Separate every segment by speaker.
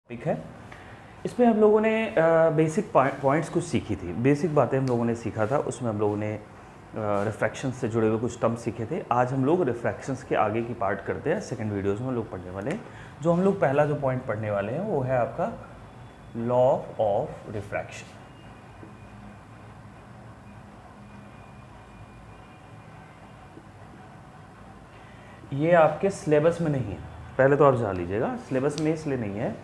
Speaker 1: Topic है। इसमें हम लोगों ने बेसिक पॉइंट्स कुछ सीखी थी, बेसिक बातें हम लोगों ने सीखा था। उसमें हम लोगों ने रिफ्रैक्शन से जुड़े हुए कुछ टर्म्स सीखे थे। आज हम लोग रिफ्रैक्शंस के आगे की पार्ट करते हैं। सेकंड वीडियोस में हम लोग पढ़ने वाले हैं। जो हम लोग पहला जो पॉइंट पढ़ने वाले हैं वो है आपका लॉ ऑफ रिफ्रैक्शन। ये आपके सिलेबस में नहीं है, पहले तो आप जान लीजिएगा। सिलेबस में इसलिए नहीं है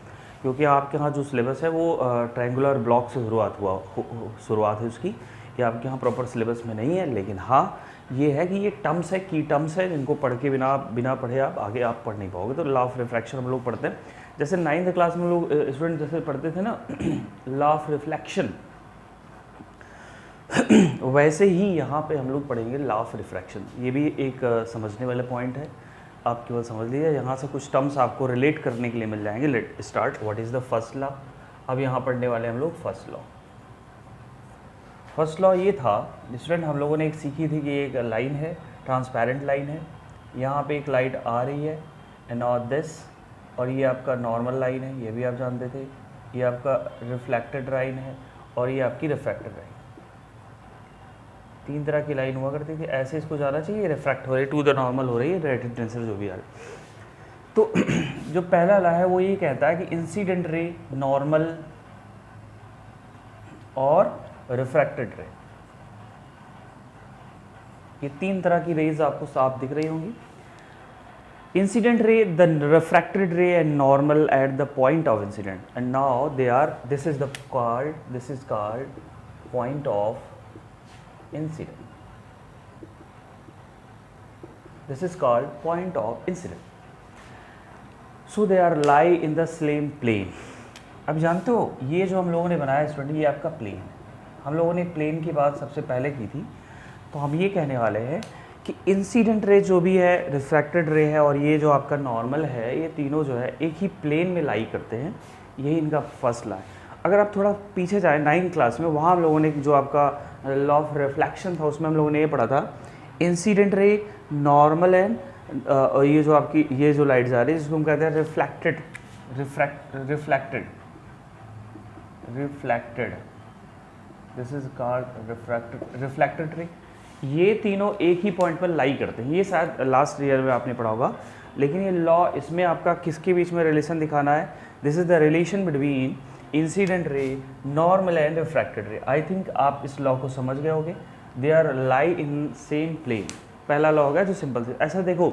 Speaker 1: क्योंकि आपके यहाँ जो सिलेबस है वो ट्रायंगुलर ब्लॉक से शुरुआत है उसकी। ये आपके यहाँ प्रॉपर सिलेबस में नहीं है, लेकिन हाँ ये है कि ये टर्म्स है, की टर्म्स है, जिनको पढ़ के बिना पढ़े आप आगे आप पढ़ नहीं पाओगे। तो लॉ ऑफ रिफ्रैक्शन हम लोग पढ़ते हैं, जैसे 9th क्लास में लोग स्टूडेंट जैसे पढ़ते थे ना लॉ ऑफ रिफ्लेक्शन, वैसे ही यहाँ पे हम लोग पढ़ेंगे लॉ ऑफ रिफ्रैक्शन। ये भी एक समझने वाला पॉइंट है, आप केवल समझ लीजिए। यहाँ से कुछ टर्म्स आपको रिलेट करने के लिए मिल जाएंगे। Let start. What is the first law? अब यहाँ पढ़ने वाले हम लोग फर्स्ट लॉ। फर्स्ट लॉ ये था स्टूडेंट, हम लोगों ने एक सीखी थी कि एक लाइन है, ट्रांसपेरेंट लाइन है, यहाँ पे एक लाइट आ रही है एंड ऑल दिस, और ये आपका नॉर्मल लाइन है, ये भी आप जानते थे। ये आपका रिफ्लेक्टेड लाइन है और ये आपकी रिफ्रैक्टेड लाइन। तीन तरह की लाइन हुआ करती थी, ऐसे इसको जाना चाहिए, रिफ्रैक्ट हो रही है, टू द नॉर्मल हो रही है, रेटेड टेंसर जो भी आ रही है। तो जो पहला ला है वो ये कहता है कि इंसिडेंट रे, नॉर्मल और रिफ्रैक्टेड रे, ये तीन तरह की रेज आपको साफ दिख रही होंगी। Incident ray, the refracted ray and normal at the point of incident, and now they are, this is called point of incident. This is called point of incident. So they are lie in the same plane. अब जानते हो ये जो हम लोगों ने बनाया student, ये आपका प्लेन है। हम लोगों ने प्लेन की बात सबसे पहले की थी, तो हम ये कहने वाले हैं कि इंसिडेंट रे जो भी है, रिफ्रैक्टेड रे है और ये जो आपका नॉर्मल है, ये तीनों जो है एक ही प्लेन में लाई करते हैं। यही इनका फर्स्ट लॉ है। अगर आप थोड़ा पीछे जाएँ 9th क्लास में, वहाँ हम लोगों ने जो आपका लॉ ऑफ रिफ्लेक्शन था उसमें हम लोगों ने ये पढ़ा था, इंसिडेंट रे, नॉर्मल एंड ये जो आपकी ये जो लाइट जा रही है जिसको हम कहते हैं reflected, this is called reflected ray. ये तीनों एक ही पॉइंट पर लाई करते हैं। ये शायद लास्ट ईयर में आपने पढ़ा होगा, लेकिन ये लॉ इसमें आपका किसके बीच में रिलेशन दिखाना है, this is the relation between incident ray, normal and refracted रे। आई थिंक आप इस लॉ को समझ गए होंगे। They are lie in same plane. पहला लॉ हो गया जो सिंपल से। ऐसा देखो,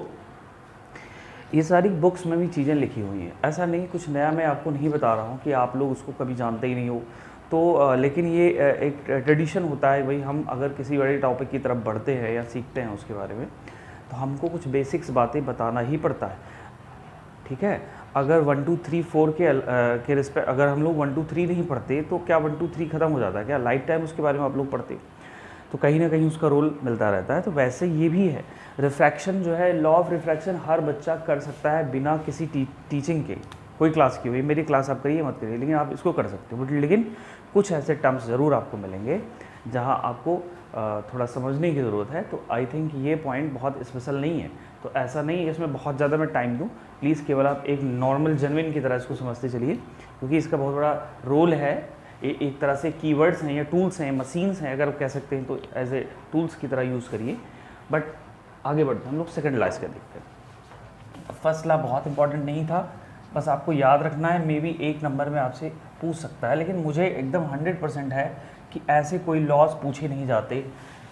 Speaker 1: ये सारी बुक्स में भी चीज़ें लिखी हुई हैं, ऐसा नहीं कुछ नया मैं आपको नहीं बता रहा हूँ कि आप लोग उसको कभी जानते ही नहीं हो। तो लेकिन ये एक ट्रेडिशन होता है भाई, हम अगर किसी बड़े टॉपिक की तरफ बढ़ते हैं या सीखते हैं उसके बारे में, तो हमको कुछ बेसिक्स बातें बताना ही पड़ता है। ठीक है, अगर 1 2 3 4 के रिस्पेक्ट अगर हम लोग 1 2 3 नहीं पढ़ते तो क्या 1 2 3 ख़त्म हो जाता है क्या? लाइफ टाइम उसके बारे में आप लोग पढ़ते, तो कहीं ना कहीं उसका रोल मिलता रहता है। तो वैसे ये भी है, रिफ्रैक्शन जो है, लॉ ऑफ रिफ्रैक्शन हर बच्चा कर सकता है बिना किसी टीचिंग के। कोई क्लास की हुई, मेरी क्लास आप करिए मत करिए, लेकिन आप इसको कर सकते हो। लेकिन कुछ ऐसे टर्म्स ज़रूर आपको मिलेंगे जहाँ आपको थोड़ा समझने की ज़रूरत है। तो आई थिंक ये पॉइंट बहुत स्पेशल नहीं है, तो ऐसा नहीं है इसमें बहुत ज़्यादा मैं टाइम दूँ। प्लीज़ केवल आप एक नॉर्मल जेन्युइन की तरह इसको समझते चलिए, क्योंकि इसका बहुत बड़ा रोल है। एक तरह से कीवर्ड्स हैं या टूल्स हैं, मशीन्स हैं, अगर आप कह सकते हैं, तो एज ए टूल्स की तरह यूज़ करिए। बट आगे बढ़ते हैं हम लोग, सेकेंड लॉ इसका देखते हैं। फर्स्ट लॉ बहुत इंपॉर्टेंट नहीं था, बस आपको याद रखना है। मे बी एक नंबर में आपसे पूछ सकता है, लेकिन मुझे एकदम 100% है कि ऐसे कोई लॉज पूछे नहीं जाते,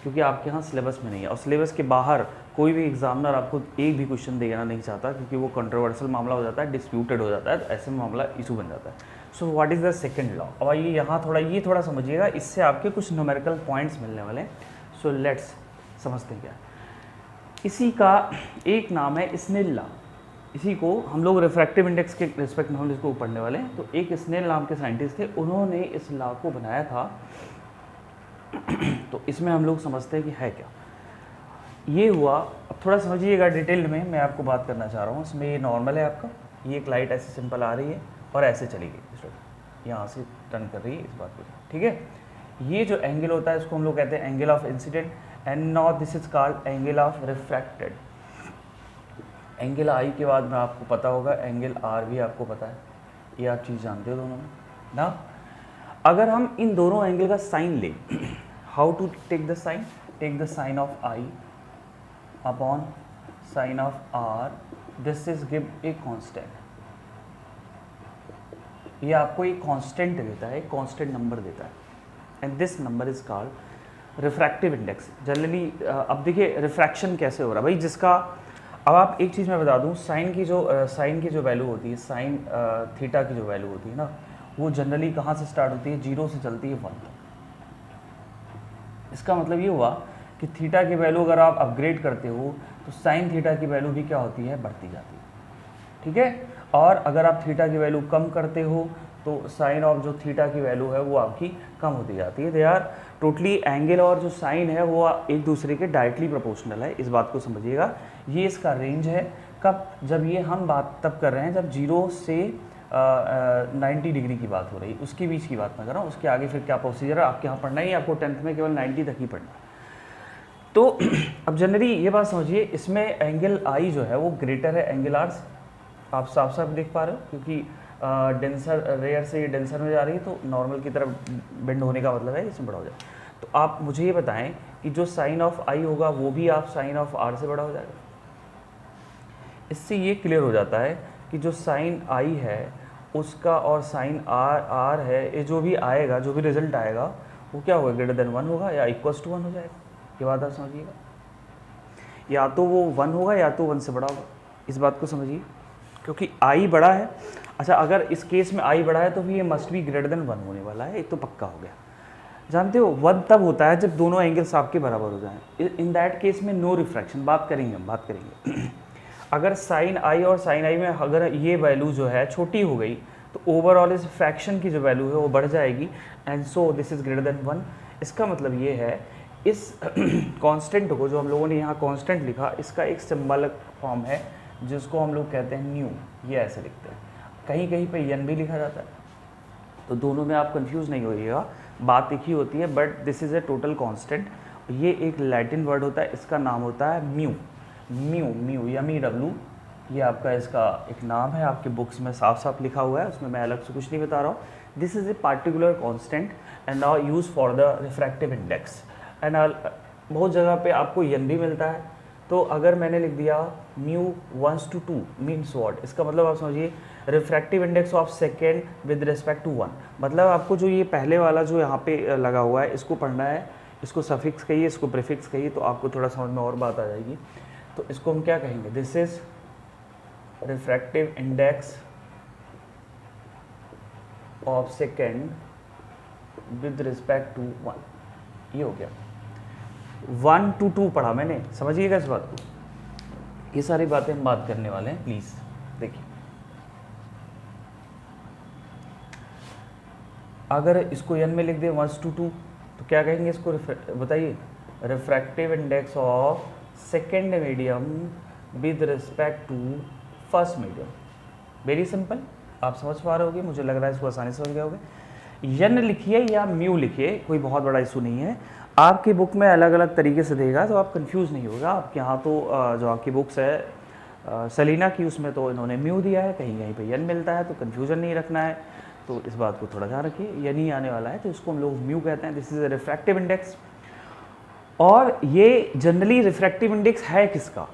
Speaker 1: क्योंकि आपके यहाँ सिलेबस में नहीं है। और सिलेबस के बाहर कोई भी एग्जामिनर आपको एक भी क्वेश्चन देना नहीं चाहता, क्योंकि वो कंट्रोवर्शियल मामला हो जाता है, डिस्प्यूटेड हो जाता है, तो ऐसे में मामला इशू बन जाता है। So what is the second law? अब आइए यहाँ थोड़ा समझिएगा, इससे आपके कुछ न्यूमेरिकल पॉइंट्स मिलने वाले हैं। सो लेट्स समझते हैं क्या। इसी का एक नाम है स्नेल लॉ। इसी को हम लोग रिफ्रैक्टिव इंडेक्स के रिस्पेक्ट में हम इसको पढ़ने वाले हैं। तो एक स्नेल नाम के साइंटिस्ट थे, उन्होंने इस लॉ को बनाया था। तो इसमें हम लोग समझते हैं कि है क्या ये हुआ। अब थोड़ा समझिएगा डिटेल में, मैं आपको बात करना चाह रहा हूँ। इसमें ये नॉर्मल है आपका, ये एक लाइट ऐसे सिंपल आ रही है और ऐसे चली गई, यहाँ से टर्न कर रही है, इस बात को, ठीक है। ये जो एंगल होता है इसको हम लोग कहते हैं angle of incident, and now this is called angle of refracted. Angle i के बाद में आपको पता होगा एंगल आर भी आपको पता है, ये आप चीज़ जानते हो दोनों में ना। अगर हम इन दोनों एंगल का साइन लें, how to take the sine, take the sine of i upon sine of r, this is give a constant. ये आपको एक कांस्टेंट देता है, एक कांस्टेंट नंबर देता है, and this number is called refractive index. Generally अब देखिए रिफ्रैक्शन कैसे हो रहा है भाई, जिसका अब आप एक चीज़ मैं बता दूं, साइन की जो वैल्यू होती है, साइन थीटा की जो वैल्यू होती है ना, वो जनरली कहाँ से स्टार्ट होती है, 0 से चलती है 1 तक। इसका मतलब ये हुआ कि थीटा की वैल्यू अगर आप अपग्रेड करते हो तो साइन थीटा की वैल्यू भी क्या होती है, बढ़ती जाती है, ठीक है। और अगर आप थीटा की वैल्यू कम करते हो तो साइन ऑफ जो थीटा की वैल्यू है वो आपकी कम होती जाती है। दे आर टोटली एंगल और जो साइन है वो एक दूसरे के डायरेक्टली प्रोपोर्शनल है, इस बात को समझिएगा। ये इसका रेंज है, कब, जब ये हम बात तब कर रहे हैं जब 0 से 90 डिग्री की बात हो रही है, उसके बीच की बात मैं कर रहा हूँ। उसके आगे फिर क्या प्रोसीजर है आपके यहाँ पढ़ना ही, आपको 10th में केवल 90 तक ही पढ़ना। तो अब जनरली ये बात समझिए, इसमें एंगल आई जो है वो ग्रेटर है एंगल आर से, आप साफ साफ देख पा रहे हो, क्योंकि डेंसर रेयर से ये डेंसर में जा रही है, तो नॉर्मल की तरफ बेंड होने का मतलब है इसमें बड़ा हो जाए। तो आप मुझे ये बताएं कि जो साइन ऑफ आई होगा वो भी आप साइन ऑफ आर से बड़ा हो जाएगा। इससे ये क्लियर हो जाता है कि जो साइन आई है उसका और साइन आर है, ये जो भी आएगा, जो भी रिजल्ट आएगा वो क्या होगा, ग्रेटर देन 1 होगा या इक्वल्स टू 1 हो जाएगा। ये बात आप समझिएगा, या तो वो 1 होगा या तो 1 से बड़ा होगा, इस बात को समझिए, क्योंकि आई बड़ा है। अच्छा, अगर इस केस में आई बड़ा है तो भी ये मस्ट बी ग्रेटर देन 1 होने वाला है, एक तो पक्का हो गया। जानते हो 1 तब होता है जब दोनों एंगल्स आपके बराबर हो जाएं, इन दैट केस में नो रिफ्रैक्शन। बात करेंगे हम, बात करेंगे अगर साइन आई और साइन आई में अगर ये वैल्यू जो है छोटी हो गई तो ओवरऑल इस फ्रैक्शन की जो वैल्यू है वो बढ़ जाएगी, and so this is greater than 1। इसका मतलब ये है इस कांस्टेंट को जो हम लोगों ने यहाँ कांस्टेंट लिखा, इसका एक सिंबॉलिक फॉर्म है जिसको हम लोग कहते हैं न्यू, ये ऐसे लिखते हैं, कहीं कहीं पे यन भी लिखा जाता है। तो दोनों में आप कंफ्यूज नहीं होइएगा, बात एक ही होती है, but this is A total constant. ये एक लैटिन वर्ड होता है, इसका नाम होता है म्यू, म्यू म्यू ME ये आपका इसका एक नाम है, आपके बुक्स में साफ साफ लिखा हुआ है, उसमें मैं अलग से कुछ नहीं बता रहा हूँ। This is a particular constant and are use for the refractive index, and बहुत जगह पे आपको यन भी मिलता है। तो अगर मैंने लिख दिया म्यू 1 to 2 मीन्स व्हाट, इसका मतलब आप समझिए refractive index of second with respect to 1, मतलब आपको जो ये पहले वाला जो यहाँ पे लगा हुआ है इसको पढ़ना है, इसको सफिक्स कहिए, इसको प्रीफिक्स कहिए, तो आपको थोड़ा समझ में और बात आ जाएगी। तो इसको हम क्या कहेंगे, this is refractive index of second with respect to 1, ये हो गया। 1 to 2 पढ़ा मैंने, समझिएगा इस बात को। ये सारी बातें हम बात करने वाले हैं, प्लीज देखिए। अगर इसको n में लिख दे 1 to 2 तो क्या कहेंगे इसको, बताइए, refractive index of second medium with respect to first medium. Very simple, आप समझ पा रहे होगे, मुझे लग रहा है इसको आसानी से समझ गए होगे। यन लिखिए या म्यू लिखिए, कोई बहुत बड़ा इशू नहीं है। आपकी बुक में अलग अलग तरीके से देगा तो आप कंफ्यूज नहीं होगा। आपके यहाँ तो जो आपकी बुक्स है सेलिना की, उसमें तो इन्होंने म्यू दिया है, कहीं कहीं पे यन मिलता है, तो कंफ्यूजन नहीं रखना है, तो इस बात को थोड़ा ध्यान रखिए। यन ही आने वाला है तो इसको हम लोग म्यू कहते हैं। This is a refractive index, और ये जनरली रिफ्रैक्टिव इंडेक्स है किसका,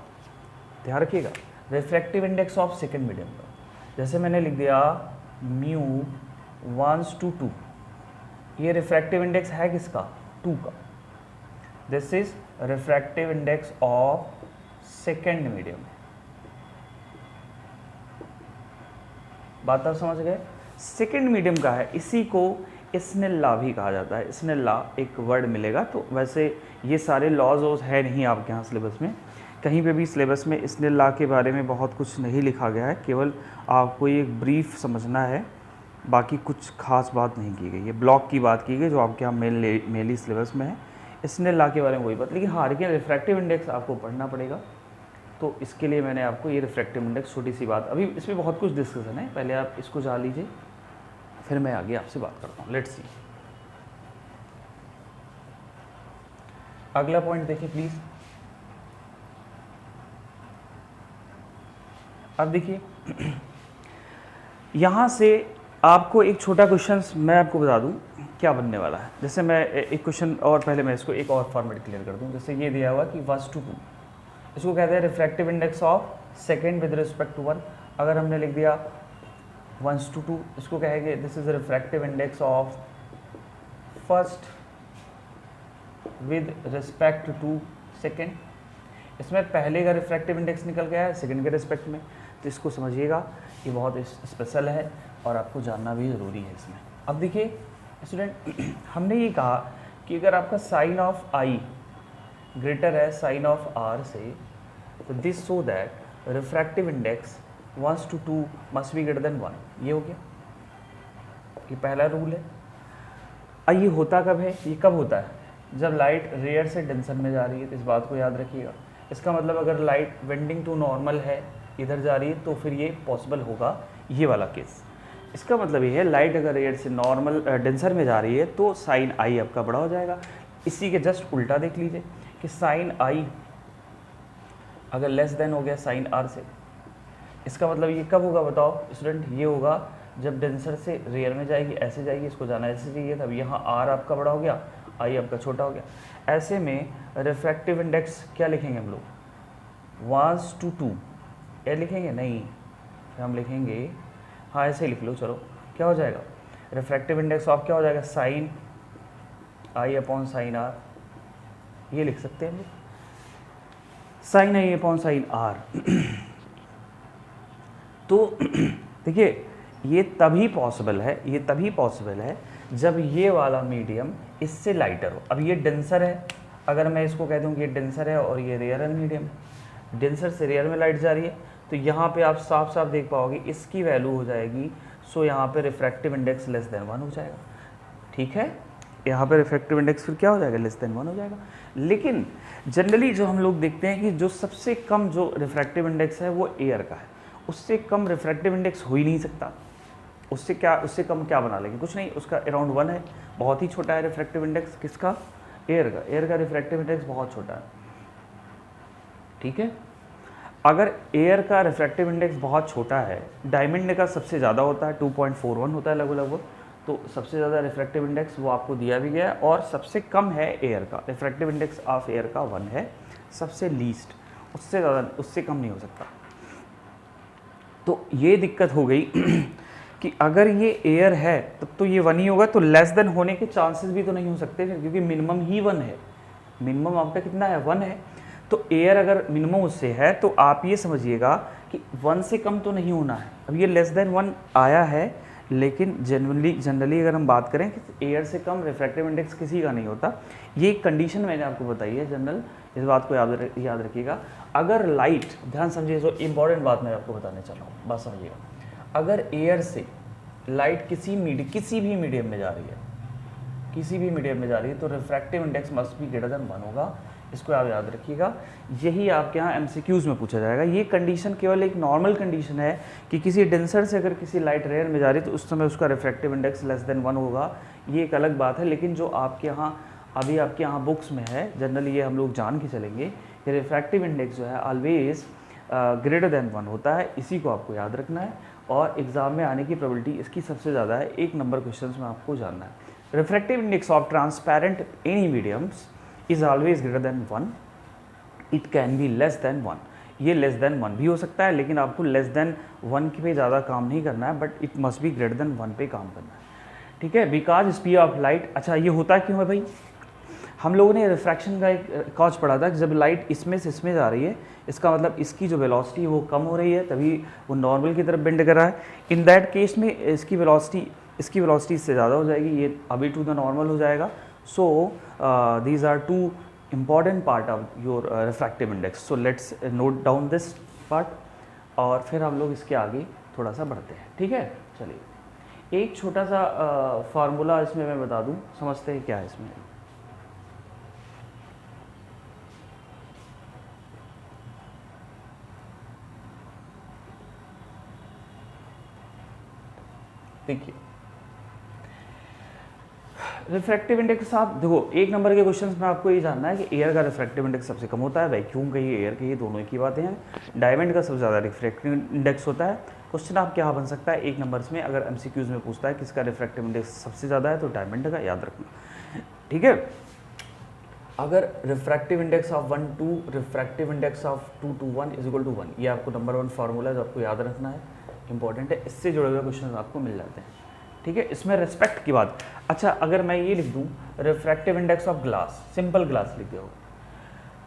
Speaker 1: ध्यान रखिएगा, refractive index of second medium का। जैसे मैंने लिख दिया म्यू 1 to 2, ये रिफ्रैक्टिव इंडेक्स है किसका, 2 का। This is refractive index of second medium. बात आप समझ गए, सेकेंड मीडियम का है, इसी को स्नेल लॉ भी कहा जाता है। स्नेल लॉ एक वर्ड मिलेगा, तो वैसे ये सारे लॉज है नहीं आपके यहाँ सिलेबस में, कहीं पे भी सिलेबस में स्नेल लॉ के बारे में बहुत कुछ नहीं लिखा गया है, केवल आपको ये एक ब्रीफ समझना है, बाकी कुछ खास बात नहीं की गई है। ब्लॉक की बात की गई जो आपके यहाँ मेनली सिलेबस में है, स्नेल लॉ के बारे में वही बात। लेकिन हाँ, लेकिन रिफ्रैक्टिव इंडेक्स आपको पढ़ना पड़ेगा, तो इसके लिए मैंने आपको ये रिफ्रैक्टिव इंडेक्स, छोटी सी बात, अभी इसमें बहुत कुछ डिस्कशन है, पहले आप इसको जान लीजिए, फिर मैं आगे आपसे बात करता हूँ। लेट्स सी, अगला पॉइंट देखिए प्लीज। अब देखिए यहाँ से आपको एक छोटा क्वेश्चन मैं आपको बता दूँ क्या बनने वाला है। जैसे मैं एक क्वेश्चन और पहले मैं इसको एक और फॉर्मेट क्लियर कर दूँ। जैसे ये दिया हुआ कि 1:2, इसको कहते हैं refractive index of second with respect to 1। अगर हमने लिख दिया 1:2, इसको कहेंगे this is refractive index of first with respect to second. इसमें पहले का रिफ्रैक्टिव इंडेक्स निकल गया है सेकेंड के रिस्पेक्ट में, तो इसको समझिएगा, ये बहुत स्पेशल है और आपको जानना भी ज़रूरी है इसमें। अब देखिए स्टूडेंट, हमने ये कहा कि अगर आपका साइन ऑफ आई ग्रेटर है साइन ऑफ आर से, तो this so that refractive index 1:2 must be greater than 1। ये हो गया, ये पहला रूल है। अब ये होता कब है, ये कब होता है, जब लाइट रेयर से डेंसर में जा रही है, तो इस बात को याद रखिएगा। इसका मतलब अगर लाइट वेंडिंग टू नॉर्मल है, इधर जा रही है, तो फिर ये पॉसिबल होगा ये वाला केस। इसका मतलब ये है लाइट अगर रेयर से नॉर्मल डेंसर में जा रही है तो साइन आई आपका बड़ा हो जाएगा। इसी के जस्ट उल्टा देख लीजिए कि साइन आई अगर लेस देन हो गया साइन आर से, इसका मतलब ये कब होगा बताओ स्टूडेंट, ये होगा जब डेंसर से रेयर में जाएगी, ऐसे जाएगी, इसको जाना ऐसे चाहिए था, अब यहाँ आर आपका बड़ा हो गया, आई आपका छोटा हो गया। ऐसे में रिफ्रैक्टिव इंडेक्स क्या लिखेंगे हम लोग, 1:2 ये लिखेंगे नहीं, फिर हम लिखेंगे, हाँ ऐसे लिख लो, चलो क्या हो जाएगा, रिफ्रैक्टिव इंडेक्स ऑफ क्या हो जाएगा, sine i upon sine r, ये लिख सकते हैं हम लोग, sine i upon sine r. तो देखिए ये तभी पॉसिबल है, ये तभी पॉसिबल है जब ये वाला मीडियम इससे लाइटर हो। अब ये डेंसर है, अगर मैं इसको कह दूं कि ये डेंसर है और ये रेयर है मीडियम, डेंसर से रेयर में लाइट जा रही है, तो यहाँ पे आप साफ साफ देख पाओगे इसकी वैल्यू हो जाएगी, सो यहाँ पे रिफ्रैक्टिव इंडेक्स लेस देन 1 हो जाएगा। ठीक है, यहाँ पे रिफ्रैक्टिव इंडेक्स फिर क्या हो जाएगा, लेस देन 1 हो जाएगा। लेकिन जनरली जो हम लोग देखते हैं कि जो सबसे कम जो रिफ्रैक्टिव इंडेक्स है वो एयर का है, उससे कम रिफ्रैक्टिव इंडेक्स हो ही नहीं सकता। उससे कम क्या बना लेंगे, कुछ नहीं, उसका अराउंड 1 है, बहुत ही छोटा है रिफ्रैक्टिव इंडेक्स किसका, एयर का रिफ्रैक्टिव इंडेक्स बहुत छोटा है। ठीक है, अगर एयर का रिफ्रैक्टिव इंडेक्स बहुत छोटा है, डायमंड का सबसे ज़्यादा होता है 2.41 होता है लगभग, तो सबसे ज़्यादा रिफ्रैक्टिव इंडेक्स वो आपको दिया भी गया है, और सबसे कम है एयर का रिफ्रैक्टिव इंडेक्स ऑफ एयर का 1 है, सबसे लीस्ट, उससे ज़्यादा उससे कम नहीं हो सकता। तो ये दिक्कत हो गई कि अगर ये एयर है तब तो ये 1 ही होगा, तो लेस देन होने के चांसेस भी तो नहीं हो सकते फिर, क्योंकि मिनिमम ही 1 है, मिनिमम आपका कितना है, 1 है। तो एयर अगर मिनिमम उससे है तो आप ये समझिएगा कि 1 से कम तो नहीं होना है। अब ये लेस देन 1 आया है, लेकिन जनरली अगर हम बात करें कि एयर से कम रिफ्रैक्टिव इंडेक्स किसी का नहीं होता। ये एक कंडीशन मैंने आपको बताई है जनरल, इस बात को याद रखिएगा। अगर लाइट, ध्यान समझिए, जो इंपॉर्टेंट बात मैं आपको बताने चल रहा हूँ, बात समझिएगा। अगर एयर से लाइट किसी भी मीडियम में जा रही है, किसी भी मीडियम में जा रही है, तो refractive index must be greater than 1 होगा। इसको आप याद रखिएगा, यही आपके यहाँ MCQs में पूछा जाएगा। ये कंडीशन केवल एक नॉर्मल कंडीशन है कि किसी डेंसर से अगर किसी लाइट रेयर में जा रही है तो उस समय उसका रिफ्रैक्टिव इंडेक्स लेस देन 1 होगा, ये एक अलग बात है। लेकिन जो आपके यहाँ अभी आपके यहाँ बुक्स में है, जनरली ये हम लोग जान के चलेंगे कि रिफ्रैक्टिव इंडेक्स जो है ऑलवेज ग्रेटर देन 1 होता है, इसी को आपको याद रखना है। और एग्जाम में आने की प्रोबेबिलिटी इसकी सबसे ज़्यादा है, 1 नंबर क्वेश्चन में आपको जानना है। Refractive index of transparent any mediums is always greater than 1, it can be less than 1। ये लेस देन 1 भी हो सकता है, लेकिन आपको लेस देन 1 पे ज़्यादा काम नहीं करना है, but it must be greater than 1 पे काम करना है। ठीक है, बिकॉज स्पीड ऑफ लाइट, अच्छा ये होता क्यों है भाई, हम लोगों ने रिफ्रैक्शन का एक कॉज पढ़ा था कि जब लाइट इसमें से इसमें जा रही है, इसका मतलब इसकी जो वेलोसिटी वो कम हो रही है, तभी वो नॉर्मल की तरफ बेंड कर रहा है। इन दैट केस में इसकी वेलोसिटी इससे ज़्यादा हो जाएगी, ये अभी टू द नॉर्मल हो जाएगा। So these are 2 important part of your refractive index. So let's note down this part, और फिर हम लोग इसके आगे थोड़ा सा बढ़ते हैं। ठीक है, चलिए एक छोटा सा फार्मूला इसमें मैं बता दूं, समझते हैं क्या है इसमें। देखिए रिफ्रैक्टिव इंडेक्स आप देखो, एक नंबर के क्वेश्चंस में आपको ये जानना है कि एयर का रिफ्रैक्टिव इंडेक्स सबसे कम होता है, वैक्यूम का ये एयर का ये दोनों एक ही बातें हैं। डायमंड का सबसे ज़्यादा रिफ्रैक्टिव इंडेक्स होता है। क्वेश्चन आप क्या बन सकता है एक नंबर में, अगर एमसीक्यूज में पूछता है किसका रिफ्रैक्टिव इंडेक्स सबसे ज़्यादा है तो डायमंड का, याद रखना, ठीक है। अगर refractive index of 1 2 refractive index of 2 to 1 is equal to 1, ये आपको नंबर 1 फार्मूला है जो आपको याद रखना है, इंपॉर्टेंट है, इससे जुड़े हुए क्वेश्चन आपको मिल जाते हैं, ठीक है। इसमें रिस्पेक्ट की बात, अच्छा अगर मैं ये लिख दूं refractive index of glass, simple glass लिख दिया,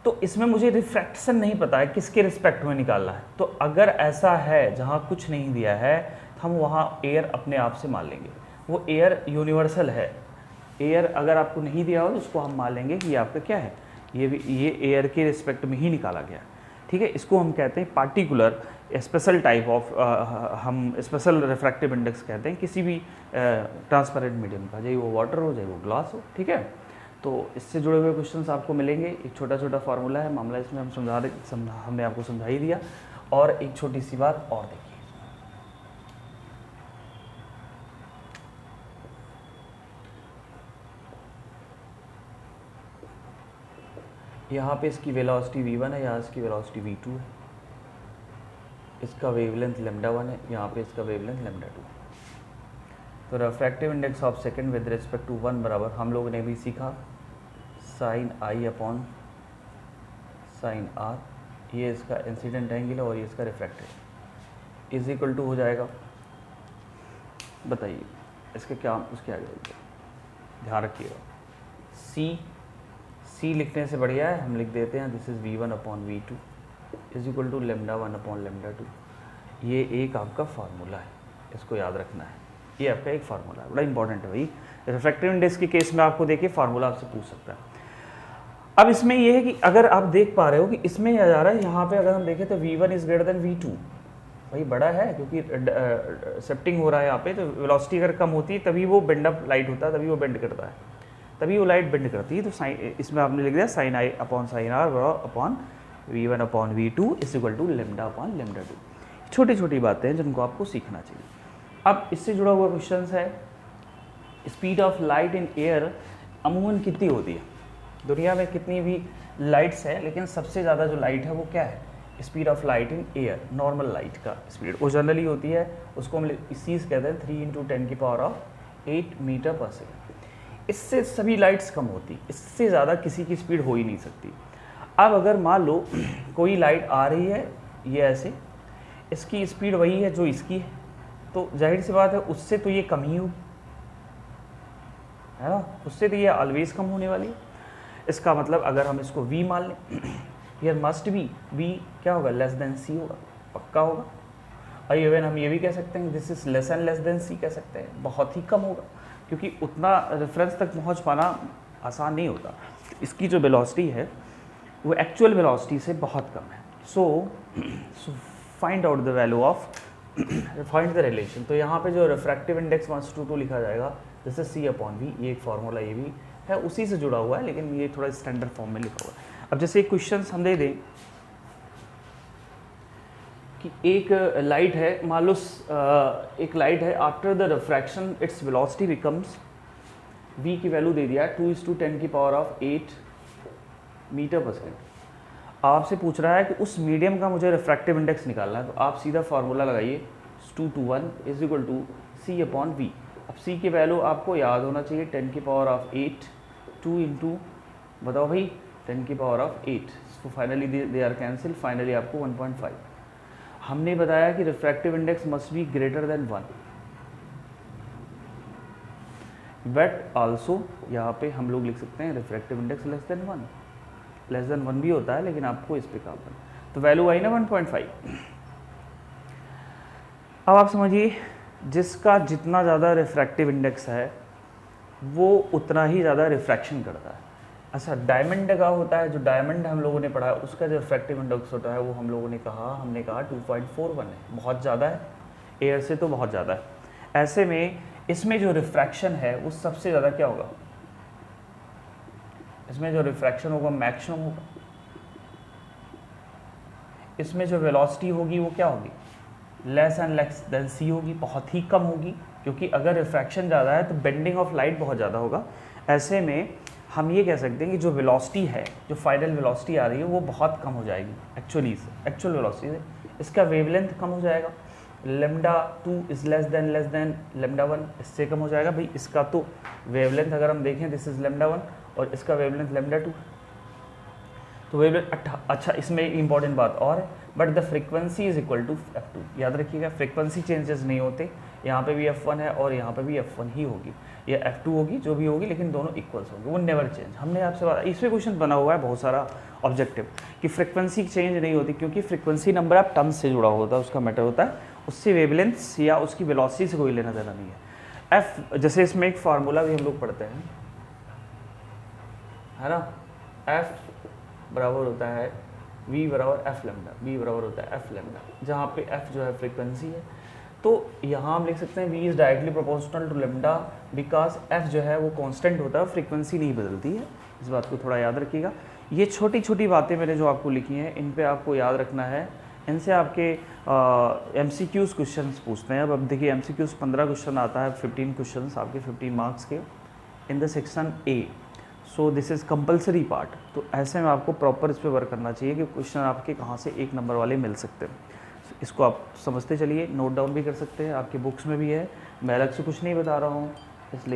Speaker 1: तो इसमें मुझे रिफ्रैक्शन नहीं पता है किसके रिस्पेक्ट में निकालना है। तो अगर ऐसा है जहाँ कुछ नहीं दिया है तो हम वहाँ एयर अपने आप से मान लेंगे, वो एयर यूनिवर्सल है। एयर अगर आपको नहीं दिया हो तो उसको हम मान लेंगे कि ये आपका क्या है, ये एयर के रिस्पेक्ट में ही निकाला गया, ठीक है। इसको हम कहते हैं पार्टिकुलर स्पेशल टाइप ऑफ, हम स्पेशल रिफ्रैक्टिव इंडेक्स कहते हैं किसी भी ट्रांसपेरेंट मीडियम का, चाहे वो वाटर हो चाहे वो ग्लास हो, ठीक है। तो इससे जुड़े हुए क्वेश्चंस आपको मिलेंगे। एक छोटा छोटा फार्मूला है, मामला इसमें हम हमने आपको समझा ही दिया। और एक छोटी सी बात और देखिए, यहाँ पे इसकी वेलोसिटी v1 है, यहाँ इसकी वेलोसिटी v2 है, इसका वेवलेंथ λ1 है, यहाँ पे इसका वेवलेंथ λ2। तो refractive index of second with respect to 1 बराबर, हम लोगों ने भी सीखा sine i upon sine r, ये इसका इंसिडेंट एंगल है और ये इसका रिफ्रैक्टिव, इज इक्वल टू हो जाएगा, बताइए इसके क्या, उसके आगे ध्यान रखिएगा, सी लिखने से बढ़िया है हम लिख देते हैं this is v1 upon v2 is equal to λ1 upon λ2। ये एक आपका फार्मूला है, इसको याद रखना है, ये आपका एक फार्मूला है, बड़ा इंपॉर्टेंट है भाई। रिफ्रैक्टिव इंडेक्स के केस में आपको देखिए फार्मूला आपसे पूछ सकता है। अब इसमें ये है कि अगर आप देख पा रहे हो कि इसमें यह जा रहा है, यहाँ पे अगर हम देखें तो v1 is greater than v2, भाई बड़ा है क्योंकि शिफ्टिंग हो रहा है यहाँ पे, तो वेलोसिटी अगर कम होती है तभी वो बेंड अप लाइट होता है, तभी वो बेंड करता है, तभी वो लाइट बेंड करती है। तो साइन, इसमें आपने लिख दिया sine i upon sine r upon v1 upon v2 is equal to λ upon λ2। छोटी छोटी बातें हैं जिनको आपको सीखना चाहिए। अब इससे जुड़ा हुआ क्वेश्चन है, speed of light in air अमूमन कितनी होती है? दुनिया में कितनी भी लाइट्स है, लेकिन सबसे ज़्यादा जो लाइट है वो क्या है? Speed of light in air, normal light का स्पीड वो जनरली होती है, उसको हम इसी से कहते हैं 3 × 10⁸ मीटर पर सेकेंड। इससे सभी लाइट्स कम होती, इससे ज़्यादा किसी की स्पीड हो ही नहीं सकती। अब अगर मान लो कोई लाइट आ रही है ये ऐसे, इसकी स्पीड वही है जो इसकी है, तो जाहिर सी बात है उससे तो ये कम ही हो, है ना, उससे तो ये ऑलवेज कम होने वाली है। इसका मतलब अगर हम इसको v मान लें, हियर मस्ट बी v क्या होगा, लेस देन c होगा, पक्का होगा। और इवन हम ये भी कह सकते हैं this is less and less than c कह सकते हैं, बहुत ही कम होगा, क्योंकि उतना रेफरेंस तक पहुंच पाना आसान नहीं होता। इसकी जो वेलोसिटी है वो एक्चुअल वेलोसिटी से बहुत कम है। So find out the value of, find the relation. तो यहाँ पे जो रिफ्रैक्टिव इंडेक्स 1:2 लिखा जाएगा, जैसे c अपॉन v, ये एक फार्मूला ये भी है, उसी से जुड़ा हुआ है, लेकिन ये थोड़ा स्टैंडर्ड फॉर्म में लिखा हुआ है। अब जैसे एक क्वेश्चन हम दे दें कि एक लाइट है, मान लो एक लाइट है, after the refraction its velocity becomes, v की वैल्यू दे दिया है 2:10⁸ मीटर पर सेकेंड। आपसे पूछ रहा है कि उस मीडियम का मुझे रिफ्रैक्टिव इंडेक्स निकालना है, तो आप सीधा फार्मूला लगाइए 2 to 1 is equal to c upon v। अब c की वैल्यू आपको याद होना चाहिए 10⁸, 2 इंटू बताओ भाई 10⁸, तो finally they are cancel, finally आपको 1.5। हमने बताया कि refractive index must be greater than 1, but also यहाँ पे हम लोग लिख सकते हैं refractive index less than 1, less than 1 भी होता है, लेकिन आपको इस पे काम करना। तो वैल्यू आई ना 1.5। अब आप समझिए जिसका जितना ज़्यादा रिफ्रैक्टिव इंडेक्स है वो उतना ही ज़्यादा रिफ्रैक्शन करता है। अच्छा, डायमंड का होता है, जो डायमंड हम लोगों ने पढ़ा है उसका जो रिफ्रैक्टिव इंडेक्स होता है वो हम लोगों ने कहा 2.41 है, बहुत ज़्यादा है, एयर से तो बहुत ज़्यादा है। ऐसे में इसमें जो रिफ्रैक्शन है वो सबसे ज़्यादा क्या होगा, इसमें जो रिफ्रैक्शन होगा मैक्सिमम होगा। इसमें जो वेलोसिटी होगी वो क्या होगी, less and less than c होगी, बहुत ही कम होगी, क्योंकि अगर रिफ्रैक्शन ज़्यादा है तो बेंडिंग ऑफ लाइट बहुत ज़्यादा होगा। ऐसे में हम ये कह सकते हैं कि जो वेलोसिटी है, जो फाइनल वेलोसिटी आ रही है वो बहुत कम हो जाएगी एक्चुअल वेलोसिटी से। इसका वेवलेंथ कम हो जाएगा, λ2 इज़ लेस देन λ1, इससे कम हो जाएगा। भाई इसका तो वेवलेंथ अगर हम देखें दिस इज़ λ1 और इसका वेवलेंथ λ2, तो वेवलेंथ अच्छा इसमें एक इंपॉर्टेंट बात और है, but the frequency is equal to f2। याद रखिएगा फ्रीक्वेंसी चेंजेस नहीं होते, यहाँ पे भी f1 है और यहाँ पे भी f1 ही होगी, या f2 होगी जो भी होगी, लेकिन दोनों इक्वल्स होंगे, वो नेवर चेंज। हमने आपसे बात, इसमें क्वेश्चन बना हुआ है बहुत सारा ऑब्जेक्टिव कि फ्रीक्वेंसी चेंज नहीं होती, क्योंकि फ्रीक्वेंसी नंबर ऑफ टर्म्स से जुड़ा होता है, उसका मैटर होता है, उससे वेवलेंथ या उसकी वेलोसिटी से कोई लेना देना नहीं है। f जैसे इसमें एक फार्मूला भी हम लोग पढ़ते हैं, है ना, f बराबर होता है v बराबर f लैम्डा, v बराबर होता है f लैम्डा, जहाँ पे f जो है फ्रीक्वेंसी है। तो यहाँ हम लिख सकते हैं v is directly proportional to lambda because f जो है वो कांस्टेंट होता है, फ्रीक्वेंसी नहीं बदलती है। इस बात को थोड़ा याद रखिएगा। ये छोटी छोटी बातें मैंने जो आपको लिखी हैं इन पे आपको याद रखना है, इनसे आपके MCQs क्वेश्चंस पूछते हैं। अब देखिए MCQs 15 क्वेश्चन आता है, 15 क्वेश्चंस आपके 15 मार्क्स के in the section A। So this is compulsory part. तो ऐसे में आपको प्रॉपर इस पर वर्क करना चाहिए कि क्वेश्चन आपके कहाँ से 1 नंबर वाले मिल सकते हैं। इसको आप समझते चलिए, नोट डाउन भी कर सकते हैं, आपके बुक्स में भी है, मैं अलग से कुछ नहीं बता रहा हूँ, इसलिए